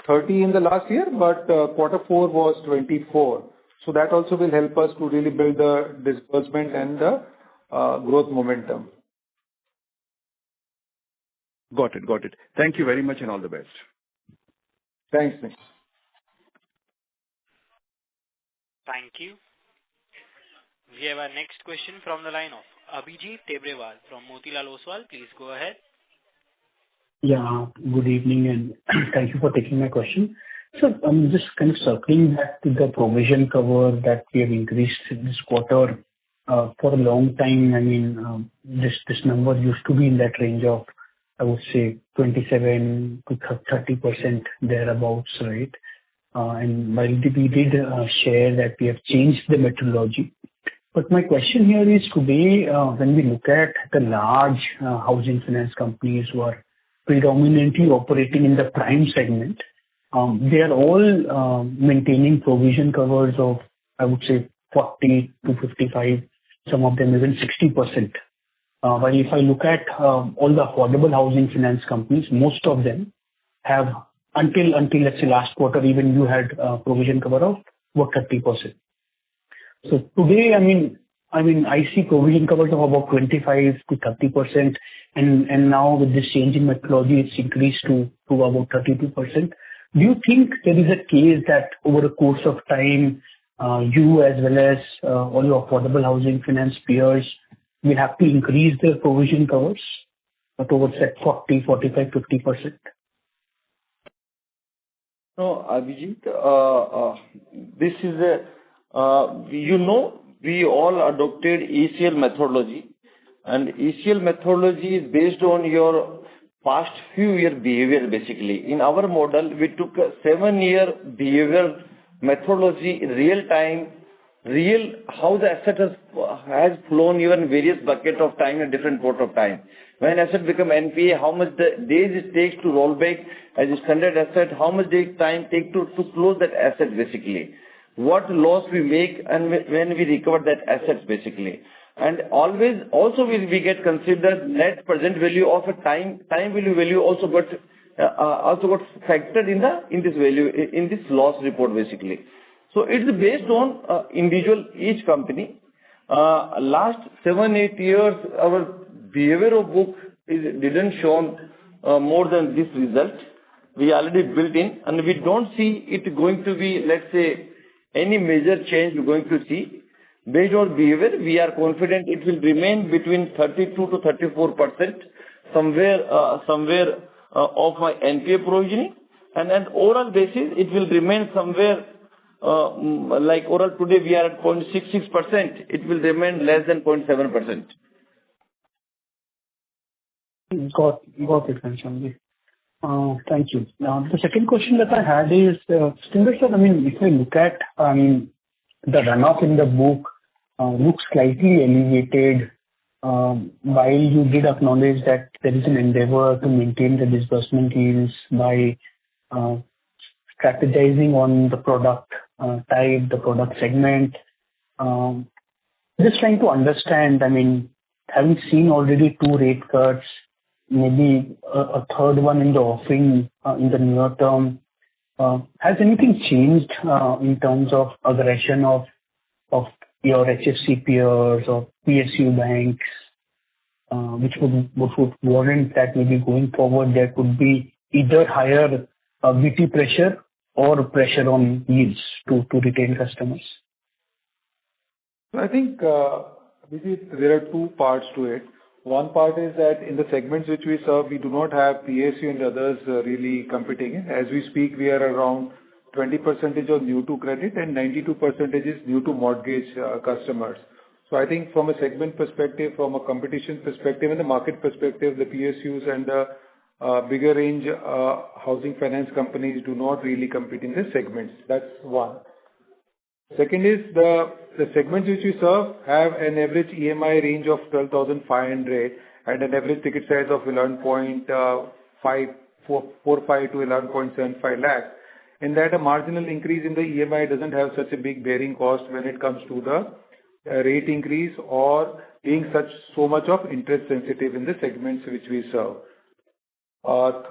30 in the last year, but Q4 was 24. So that also will help us to really build the disbursement and the growth momentum. Got it. Thank you very much and all the best. Thanks, Nish. Thank you. We have our next question from the line of Abhijit Tebrewal from Motilal Oswal. Please go ahead. Yeah, good evening and thank you for taking my question. So I'm just kind of circling back to the provision cover that we have increased in this quarter. For a long time, I mean, this number used to be in that range of, I would say, 27 to 30% thereabouts, right? And while we did share that we have changed the methodology. But my question here is today, when we look at the large housing finance companies who are predominantly operating in the prime segment, they are all maintaining provision covers of, I would say, 40 to 55, some of them even 60%. While if I look at all the affordable housing finance companies, most of them have until let's say last quarter, even you had provision cover of about 30%. So today, I mean, I see provision covers of about 25 to 30%, and now with this change in methodology, it's increased to about 32%. Do you think there is a case that over the course of time, you as well as all your affordable housing finance peers will have to increase their provision covers towards that 40, 45, 50%? No, Abhijit, this is we all adopted ECL methodology, and ECL methodology is based on your past few year behavior basically. In our model, we took a 7-year behavior methodology in real time, how the asset has flown even various bucket of time in different point of time. When asset become NPA, how much the days it takes to roll back as a standard asset, how much time take to close that asset basically. What loss we make and when we recover that asset basically. And always also we get considered net present value of a time value also got factored in this value in this loss report basically. So it's based on individual each company. Last 7-8 years our behavior of book didn't show more than this result. We already built in, and we don't see it going to be, let's say, any major change we're going to see. Based on behavior, we are confident it will remain between 32 to 34%, somewhere of my NPA provisioning, and on overall basis, it will remain somewhere like overall today we are at 0.66%. It will remain less than 0.7%. Got it, Ghanshyamji. Thank you. Now, the second question that I had is, I mean, if I look at, the runoff in the book looks slightly elevated, while you did acknowledge that there is an endeavor to maintain the disbursement yields by strategizing on the product type, the product segment. Just trying to understand, I mean, having seen already 2 rate cuts, maybe a third one in the offing in the near term, has anything changed in terms of aggression of your HFC peers or PSU banks, which would warrant that maybe going forward there could be either higher BT pressure or pressure on yields to retain customers? So I think there are 2 parts to it. One part is that in the segments which we serve, we do not have PSU and others really competing in. As we speak, we are around 20% of new to credit and 92% is new to mortgage customers. So I think from a segment perspective, from a competition perspective and the market perspective, the PSUs and the bigger range housing finance companies do not really compete in the segments. That's one. Second is the segments which we serve have an average EMI range of 12,500 and an average ticket size of 11.45 to 11.75 lakhs. In that, a marginal increase in the EMI doesn't have such a big bearing cost when it comes to the rate increase or being so much of interest sensitive in the segments which we serve.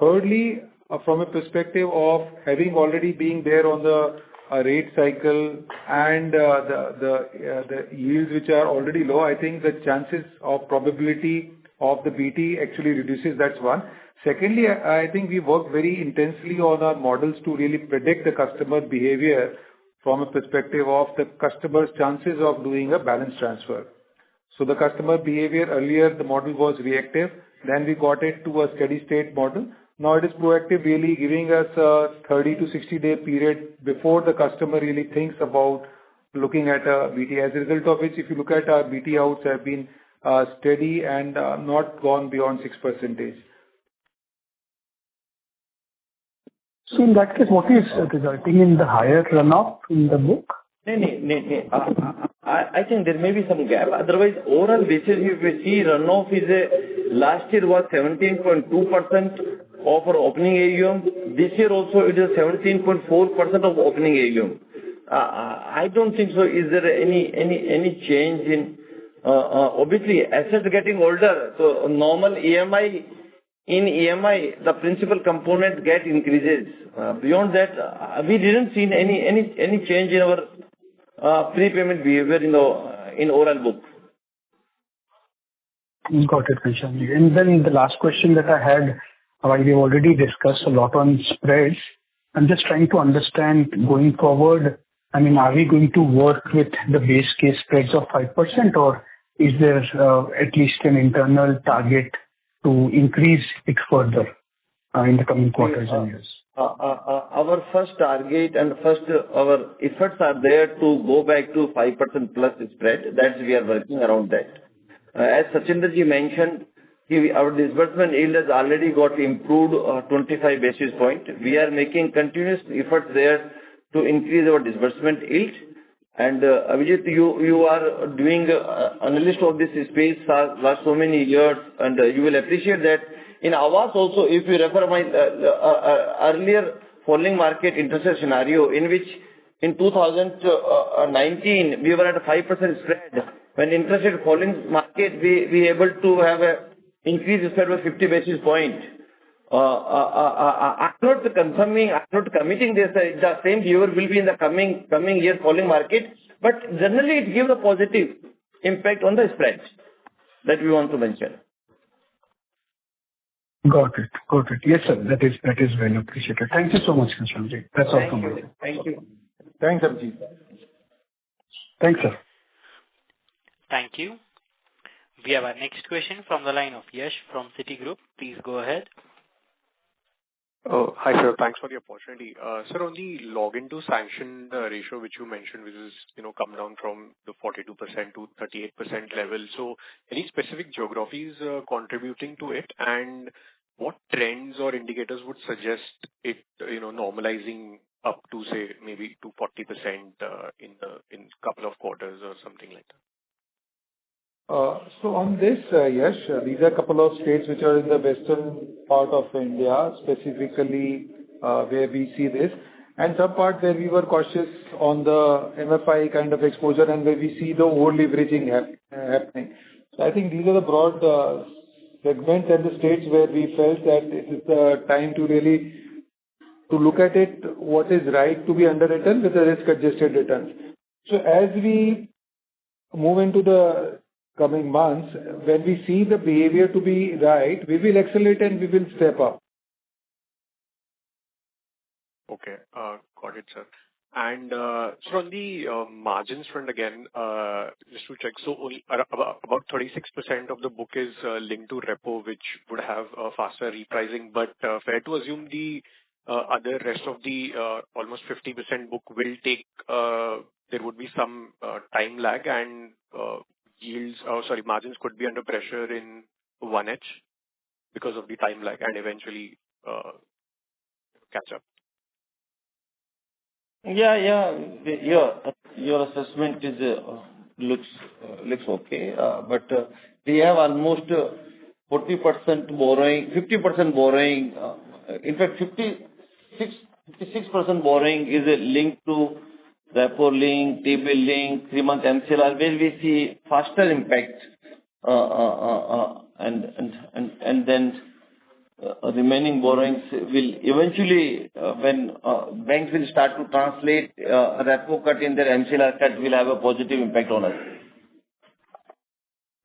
Thirdly, from a perspective of having already been there on the rate cycle and the yields which are already low, I think the chances of probability of the BT actually reduces. That's one. Secondly, I think we work very intensely on our models to really predict the customer behavior from a perspective of the customer's chances of doing a balance transfer. So the customer behavior earlier, the model was reactive. Then we got it to a steady state model. Now it is proactive, really giving us a 30 to 60-day period before the customer really thinks about looking at a BT. As a result of which, if you look at our BT outs have been steady and not gone beyond 6%. So in that case, what is resulting in the higher runoff in the book? I think there may be some gap. Otherwise, overall basis, if we see runoff last year was 17.2% of our opening AUM. This year also it is 17.4% of opening AUM. I don't think so. Is there any change in obviously assets getting older? So normal EMI. In EMI, the principal component increases. Beyond that, we didn't see any change in our prepayment behavior in overall book. Got it, Krishan. And then the last question that I had, while we already discussed a lot on spreads, I'm just trying to understand going forward. I mean, are we going to work with the base case spreads of 5%, or is there at least an internal target to increase it further in the coming quarters and years? Our first target and our efforts are there to go back to 5% plus spread. That we are working around that. As Sachinderji mentioned, our disbursement yield has already got improved 25 basis points. We are making continuous efforts there to increase our disbursement yield. And Abhijit, you are doing analyst of this space for last so many years, and you will appreciate that in AAVAS also, if you refer my earlier falling market interest rate scenario, in which in 2019 we were at a 5% spread. When interest rate falling market, we able to have a increase spread of 50 basis points. I'm not confirming, I'm not committing this. The same behavior will be in the coming year falling market, but generally it gives a positive impact on the spreads that we want to mention. Got it. Yes, sir. That is very appreciated. Thank you so much, Krishanji. That's all from me. Thank you. Thanks, Abhijit. Thanks, sir. Thank you. We have our next question from the line of Yash from Citigroup. Please go ahead. Oh, hi, sir. Thanks for the opportunity. Sir, on the login to sanction ratio, which you mentioned, which is, come down from the 42% to 38% level. So any specific geographies contributing to it, and what trends or indicators would suggest it, normalizing up to, say, maybe to 40% in couple of quarters or something like that? So on this, yes, these are a couple of states which are in the western part of India, specifically where we see this. and some part where we were cautious on the MFI kind of exposure and where we see the over-leveraging happening. So I think these are the broad segments and the states where we felt that it is the time to really to look at it, what is right to be underwritten with the risk-adjusted returns. So as we move into the coming months, when we see the behavior to be right, we will accelerate and we will step up. Okay. Got it, sir. And so on the margins front again, just to check, so only about 36% of the book is linked to repo, which would have faster repricing, but fair to assume the other rest of the almost 50% book will take, there would be some time lag and margins could be under pressure in 1H because of the time lag and eventually catch up. Yeah. Your assessment is looks okay. But we have almost 40% borrowing, 50% borrowing. In fact, 56% borrowing is linked to repo link, T-bill link, 3-month MCLR, where we see faster impact, and then remaining borrowings will eventually, when banks will start to translate repo cut in their MCLR cut, will have a positive impact on us.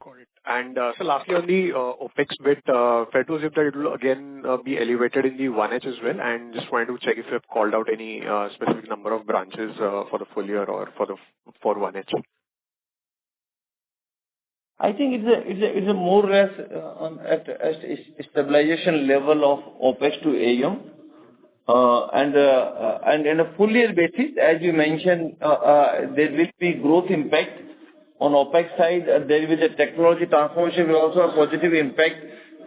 Got it. And so lastly on the OPEX bit, fair to assume that it will again be elevated in the 1H as well, and just wanted to check if you have called out any specific number of branches for the full year or for 1H. I think it's a more or less at a stabilization level of OPEX to AUM. And in a full year basis, as you mentioned, there will be growth impact on OPEX side. There will be a technology transformation will also have positive impact.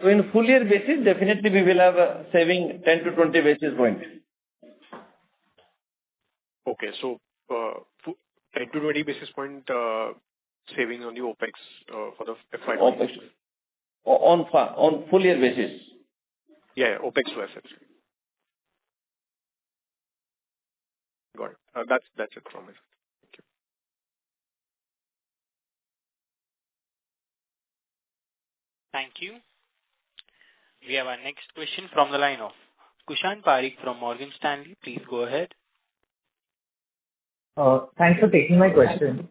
So in a full year basis, definitely we will have a saving 10 to 20 basis points. Okay, so 10 to 20 basis point saving on the OPEX for the FY. OPEX on full year basis. Yeah, OPEX to assets. Got it. That's it from me. Thank you. Thank you. We have our next question from the line of Kushan Parikh from Morgan Stanley. Please go ahead. Thanks for taking my question.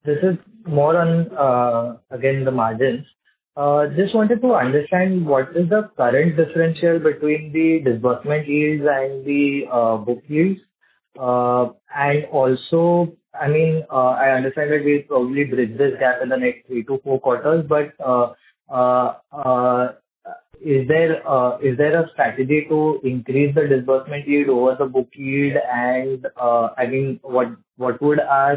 This is more on, again, the margins. Just wanted to understand what is the current differential between the disbursement yields and the book yields. And also, I mean, I understand that we'll probably bridge this gap in the next 3 to 4 quarters, but is there a strategy to increase the disbursement yield over the book yield? And I mean, what would our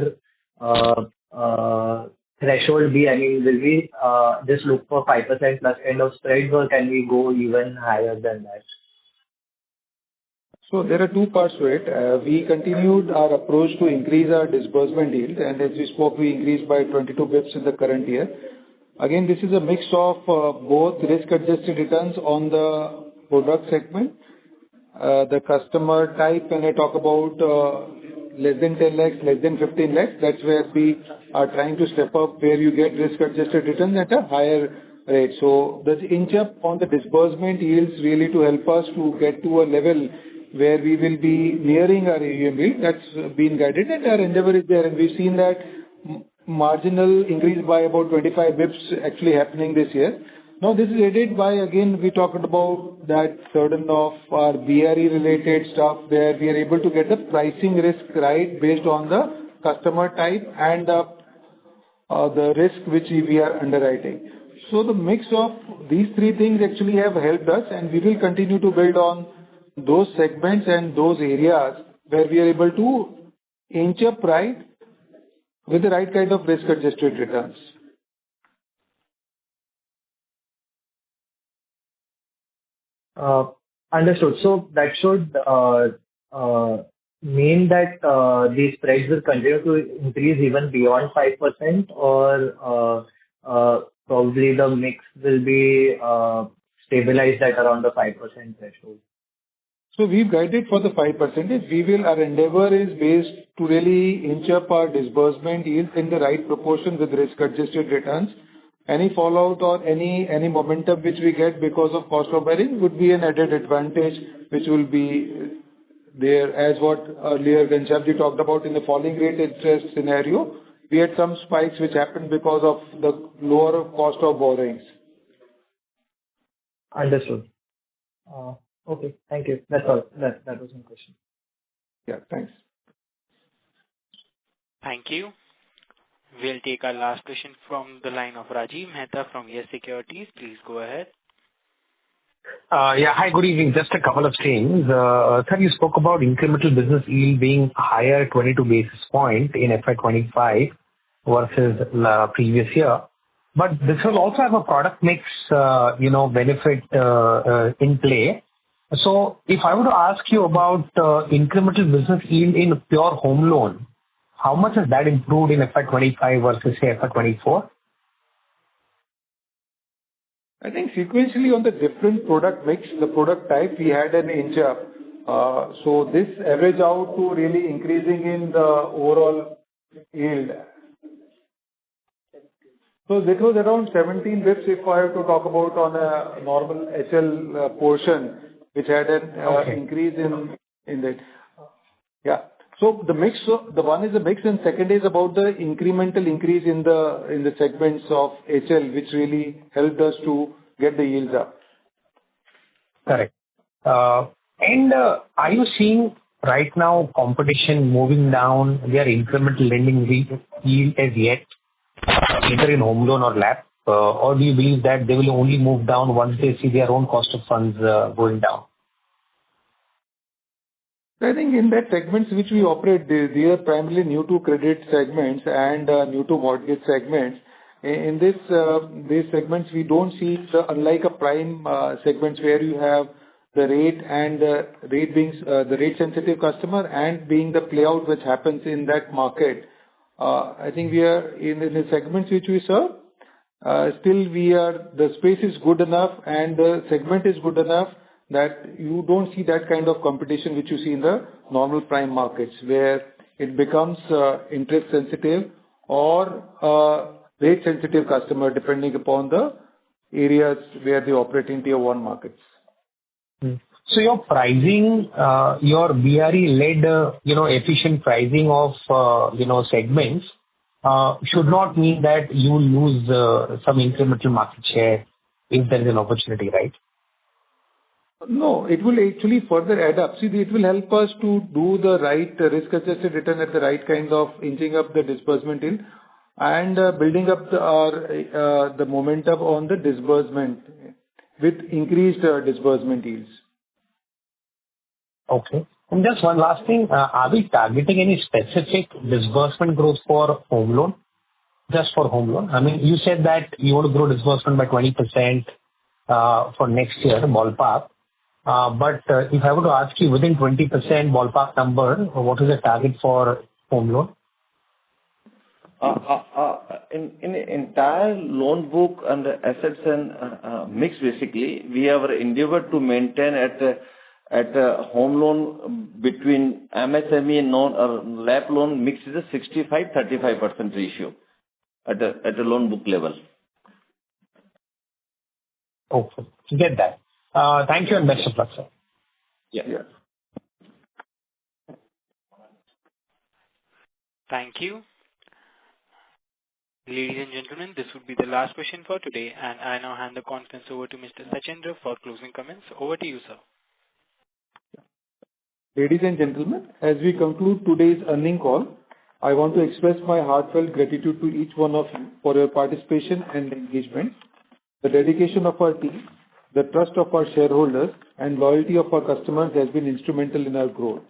threshold be? I mean, will we just look for 5% plus kind of spreads, or can we go even higher than that? So there are two parts to it. We continued our approach to increase our disbursement yield, and as we spoke, we increased by 22 bps in the current year. Again, this is a mix of both risk-adjusted returns on the product segment, the customer type. When I talk about less than 10 lakhs, less than 15 lakhs, that's where we are trying to step up, where you get risk-adjusted returns at a higher rate. So the inch up on the disbursement yields really to help us to get to a level where we will be nearing our AUM yield. That's been guided, and our endeavor is there, and we've seen that marginal increase by about 25 bips actually happening this year. Now this is aided by, again, we talked about that certain of our BRE related stuff where we are able to get the pricing risk right based on the customer type and the risk which we are underwriting. So the mix of these three things actually have helped us, and we will continue to build on those segments and those areas where we are able to inch up right with the right kind of risk-adjusted returns. Understood. So that should mean that these spreads will continue to increase even beyond 5%, or probably the mix will be stabilized at around the 5% threshold. So we've guided for the 5%. Our endeavor is based to really inch up our disbursement yields in the right proportion with risk-adjusted returns. Any fallout or any momentum which we get because of cost of borrowing would be an added advantage, which will be there, as what earlier Ghanshyamji talked about in the falling rate interest scenario. We had some spikes which happened because of the lower cost of borrowings. Understood. Okay, thank you. That's all. That was my question. Yeah, thanks. Thank you. We'll take our last question from the line of Rajiv Mehta from Yes Securities. Please go ahead. Yeah. Hi, good evening. Just a couple of things. Sir, you spoke about incremental business yield being higher 22 basis point in FY25 versus previous year. But this will also have a product mix, benefit in play. So if I were to ask you about incremental business yield in pure home loan, how much has that improved in FY25 versus, say, FY24? I think sequentially on the different product mix, the product type, we had an inch up. So this average out to really increasing in the overall yield. So it was around 17 bits if I have to talk about on a normal HL portion, which had an increase in that. Yeah. So the mix, the one is the mix, and second is about the incremental increase in the segments of HL, which really helped us to get the yields up. Correct. And are you seeing right now competition moving down their incremental lending yield as yet, either in home loan or LAP? Or do you believe that they will only move down once they see their own cost of funds going down? I think in that segments which we operate, they are primarily new to credit segments and new to mortgage segments. In these segments, we don't see unlike a prime segments where you have the rate and rate being the rate sensitive customer and being the playout which happens in that market. I think we are in the segments which we serve. Still, the space is good enough and the segment is good enough that you don't see that kind of competition which you see in the normal prime markets, where it becomes interest sensitive or rate sensitive customer, depending upon the areas where they operate in tier 1 markets. So your pricing, your BRE-led, efficient pricing of, segments should not mean that you will lose some incremental market share if there is an opportunity, right? No, it will actually further add up. See, it will help us to do the right risk-adjusted return at the right kind of inching up the disbursement in and building up the momentum on the disbursement with increased disbursement yields. Okay. And just one last thing, are we targeting any specific disbursement growth for home loan? Just for home loan? I mean, you said that you want to grow disbursement by 20% for next year, ballpark. But if I were to ask you within 20% ballpark number, what is the target for home loan? In the entire loan book and assets and mix, basically, we have endeavored to maintain at a home loan between MSME and LAP loan mix is a 65-35% ratio at a loan book level. Okay, get that. Thank you and best of luck, sir. Yeah. Thank you. Ladies and gentlemen, this would be the last question for today, and I now hand the conference over to Mr. Sachendra for closing comments. Over to you, sir. Ladies and gentlemen, as we conclude today's earnings call, I want to express my heartfelt gratitude to each one of you for your participation and engagement. The dedication of our team, the trust of our shareholders, and loyalty of our customers has been instrumental in our growth.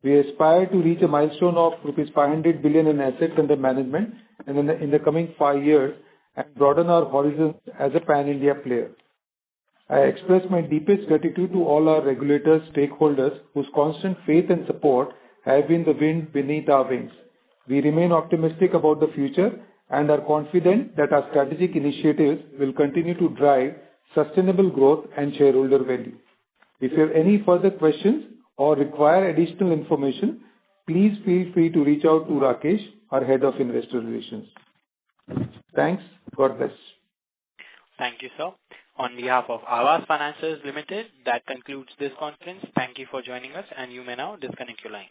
We aspire to reach a milestone of rupees 500 billion in assets under management and in the coming 5 years and broaden our horizons as a pan-India player. I express my deepest gratitude to all our regulators, stakeholders, whose constant faith and support have been the wind beneath our wings. We remain optimistic about the future and are confident that our strategic initiatives will continue to drive sustainable growth and shareholder value. If you have any further questions or require additional information, please feel free to reach out to Rakesh, our Head of Investor Relations. Thanks. God bless. Thank you, sir. On behalf of AAVAS Financiers Limited, that concludes this conference. Thank you for joining us, and you may now disconnect your lines.